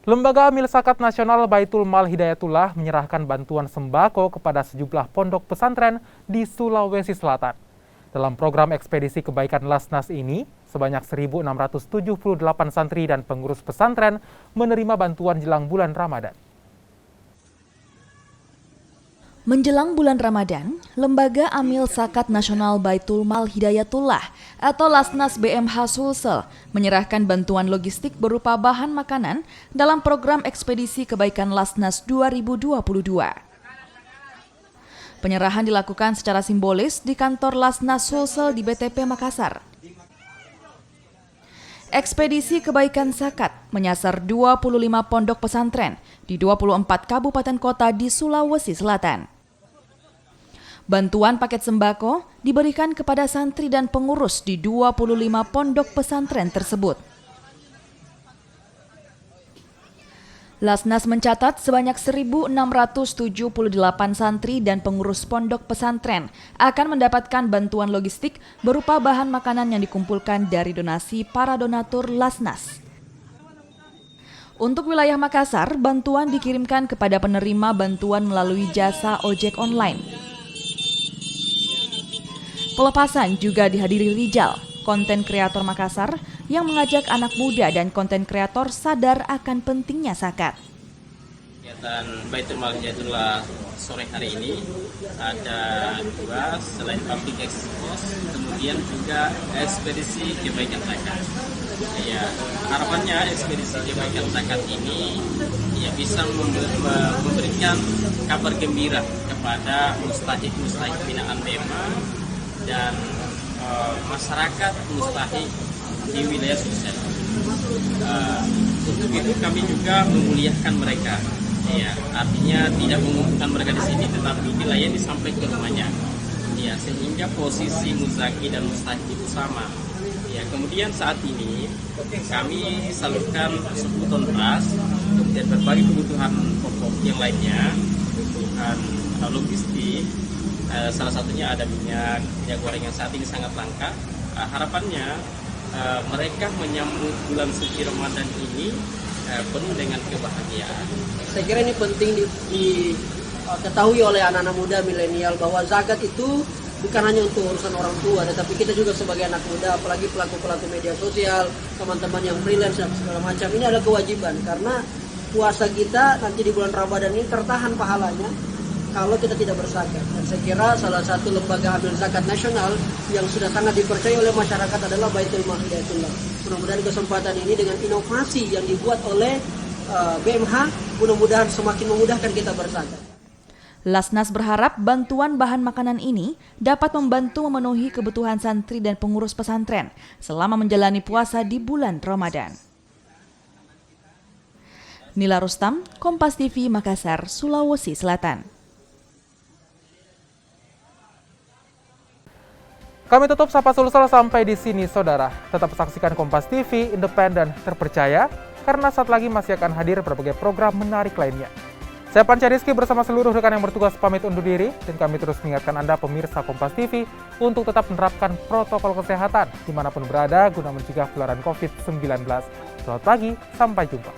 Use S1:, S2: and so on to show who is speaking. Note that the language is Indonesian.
S1: Lembaga Amil Zakat Nasional Baitul Mal Hidayatullah menyerahkan bantuan sembako kepada sejumlah pondok pesantren di Sulawesi Selatan. Dalam program ekspedisi kebaikan Lasnas ini, sebanyak 1.678 santri dan pengurus pesantren menerima bantuan jelang bulan Ramadan.
S2: Menjelang bulan Ramadan, Lembaga Amil Zakat Nasional Baitul Mal Hidayatullah atau Lasnas BMH Sulsel menyerahkan bantuan logistik berupa bahan makanan dalam program ekspedisi kebaikan Lasnas 2022. Penyerahan dilakukan secara simbolis di kantor Lasnas Sulsel di BTP Makassar. Ekspedisi kebaikan zakat menyasar 25 pondok pesantren di 24 kabupaten kota di Sulawesi Selatan. Bantuan paket sembako diberikan kepada santri dan pengurus di 25 pondok pesantren tersebut. Lasnas mencatat sebanyak 1.678 santri dan pengurus pondok pesantren akan mendapatkan bantuan logistik berupa bahan makanan yang dikumpulkan dari donasi para donatur Lasnas. Untuk wilayah Makassar, bantuan dikirimkan kepada penerima bantuan melalui jasa ojek online. Pelepasan juga dihadiri Rijal, konten kreator Makassar yang mengajak anak muda dan konten kreator sadar akan pentingnya zakat.
S3: Kegiatan Baitul Mal Hidayatullah sore hari ini ada dua, selain public expose, kemudian juga ekspedisi kebaikan zakat. Ya, harapannya ekspedisi kebaikan zakat ini bisa memberikan kabar gembira kepada mustahik binaan BEMA dan masyarakat mustahik di wilayah Sulsel. Untuk itu kami juga memuliakan mereka. Ya, artinya tidak mengumpulkan mereka di sini, tetapi dilayani sampai ke rumahnya. Ya, sehingga posisi muzaki dan mustahik itu sama. Ya, kemudian saat ini kami salurkan 10 ton beras, kemudian berbagai kebutuhan pokok yang lainnya, kebutuhan logistik. Salah satunya ada minyak goreng yang saat ini sangat langka. Harapannya mereka menyambut bulan suci Ramadan ini penuh dengan kebahagiaan.
S4: Saya kira ini penting diketahui oleh anak-anak muda milenial bahwa zakat itu bukan hanya untuk urusan orang tua, tetapi kita juga sebagai anak muda, apalagi pelaku-pelaku media sosial, teman-teman yang freelance dan segala macam, ini adalah kewajiban karena puasa kita nanti di bulan Ramadan ini tertahan pahalanya kalau kita tidak berzakat. Dan saya kira salah satu lembaga amil zakat nasional yang sudah sangat dipercaya oleh masyarakat adalah Baitul Mal Hidayatullah. Mudah-mudahan kesempatan ini dengan inovasi yang dibuat oleh BMH, mudah-mudahan semakin memudahkan kita berzakat.
S2: Lasnas berharap bantuan bahan makanan ini dapat membantu memenuhi kebutuhan santri dan pengurus pesantren selama menjalani puasa di bulan Ramadan. Nila Rustam, Kompas TV, Makassar, Sulawesi Selatan.
S1: Kami tutup Sapa Sulsel sampai di sini, saudara. Tetap saksikan Kompas TV, independen, terpercaya, karena saat lagi masih akan hadir berbagai program menarik lainnya. Saya Panca Rizky bersama seluruh rekan yang bertugas pamit undur diri, dan kami terus mengingatkan Anda pemirsa Kompas TV untuk tetap menerapkan protokol kesehatan dimanapun berada guna mencegah penularan COVID-19. Selamat pagi, sampai jumpa.